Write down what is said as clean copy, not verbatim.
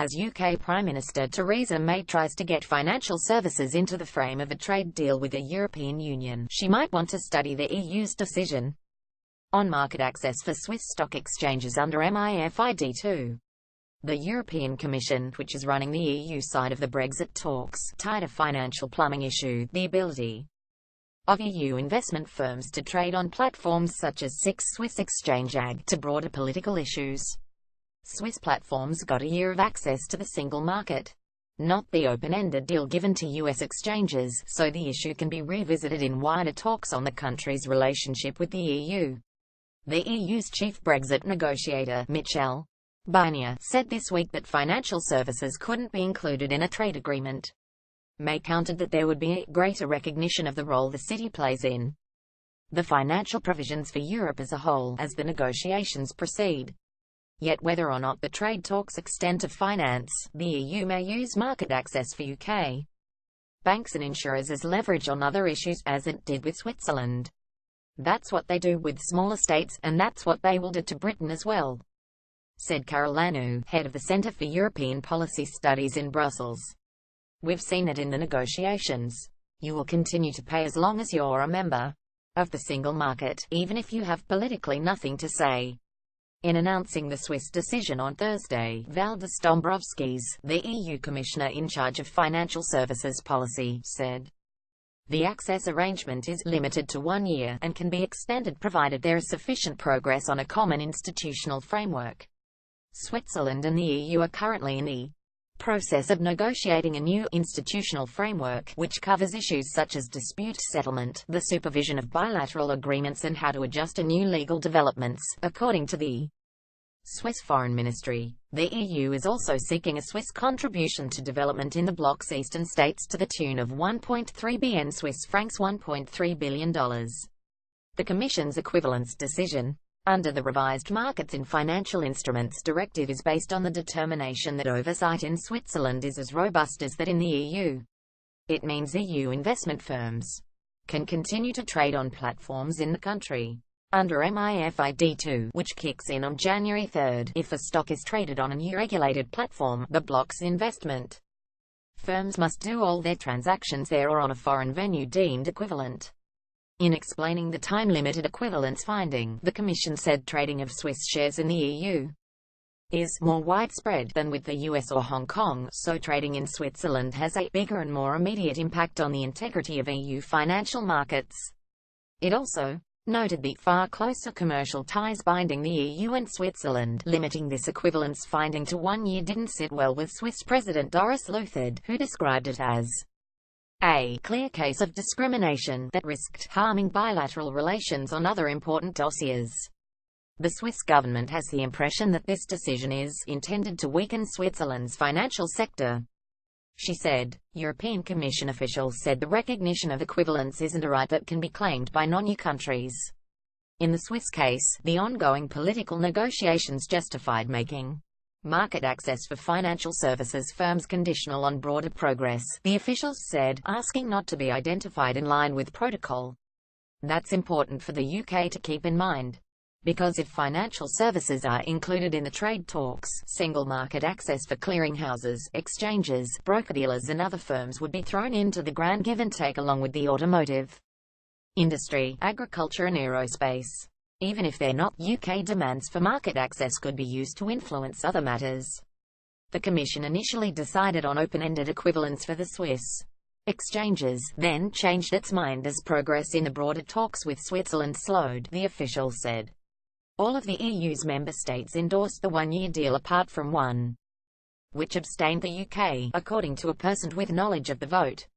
As UK Prime Minister Theresa May tries to get financial services into the frame of a trade deal with the European Union, she might want to study the EU's decision on market access for Swiss stock exchanges under MiFID II. The European Commission, which is running the EU side of the Brexit talks, tied a financial plumbing issue, the ability of EU investment firms to trade on platforms such as Swiss Exchange AG, to broader political issues. Swiss platforms got a year of access to the single market, not the open-ended deal given to US exchanges, so the issue can be revisited in wider talks on the country's relationship with the EU. The EU's chief Brexit negotiator, Michel Barnier, said this week that financial services couldn't be included in a trade agreement. May countered that there would be a greater recognition of the role the city plays in the financial provisions for Europe as a whole, as the negotiations proceed. Yet whether or not the trade talks extend to finance, the EU may use market access for UK banks and insurers as leverage on other issues, as it did with Switzerland. That's what they do with smaller states, and that's what they will do to Britain as well, said Carol Lanu, head of the Centre for European Policy Studies in Brussels. We've seen it in the negotiations. You will continue to pay as long as you're a member of the single market, even if you have politically nothing to say. In announcing the Swiss decision on Thursday, Valdis Dombrovskis, the EU Commissioner in charge of financial services policy, said, "The access arrangement is limited to 1 year, and can be extended provided there is sufficient progress on a common institutional framework." Switzerland and the EU are currently in the process of negotiating a new institutional framework, which covers issues such as dispute settlement, the supervision of bilateral agreements, and how to adjust to new legal developments, according to the Swiss Foreign Ministry. The EU is also seeking a Swiss contribution to development in the bloc's eastern states to the tune of 1.3 billion Swiss francs, $1.3 billion. The Commission's equivalence decision under the revised Markets in Financial Instruments Directive is based on the determination that oversight in Switzerland is as robust as that in the EU. It means EU investment firms can continue to trade on platforms in the country under MiFID II, which kicks in on January 3. If a stock is traded on an EU-regulated platform, the bloc's investment firms must do all their transactions there or on a foreign venue deemed equivalent. In explaining the time-limited equivalence finding, the Commission said trading of Swiss shares in the EU is more widespread than with the US or Hong Kong, so trading in Switzerland has a bigger and more immediate impact on the integrity of EU financial markets. It also noted the far closer commercial ties binding the EU and Switzerland. Limiting this equivalence finding to 1 year didn't sit well with Swiss President Doris Leuthard, who described it as a clear case of discrimination that risked harming bilateral relations on other important dossiers. The Swiss government has the impression that this decision is intended to weaken Switzerland's financial sector, she said. European Commission officials said the recognition of equivalence isn't a right that can be claimed by non-EU countries. In the Swiss case, the ongoing political negotiations justified making market access for financial services firms conditional on broader progress, the officials said, asking not to be identified in line with protocol. That's important for the UK to keep in mind, because if financial services are included in the trade talks, single market access for clearinghouses, exchanges, broker-dealers and other firms would be thrown into the grand give and take along with the automotive industry, agriculture and aerospace. Even if they're not, UK demands for market access could be used to influence other matters. The Commission initially decided on open-ended equivalence for the Swiss exchanges, then changed its mind as progress in the broader talks with Switzerland slowed, the official said. All of the EU's member states endorsed the one-year deal apart from one, which abstained, the UK, according to a person with knowledge of the vote.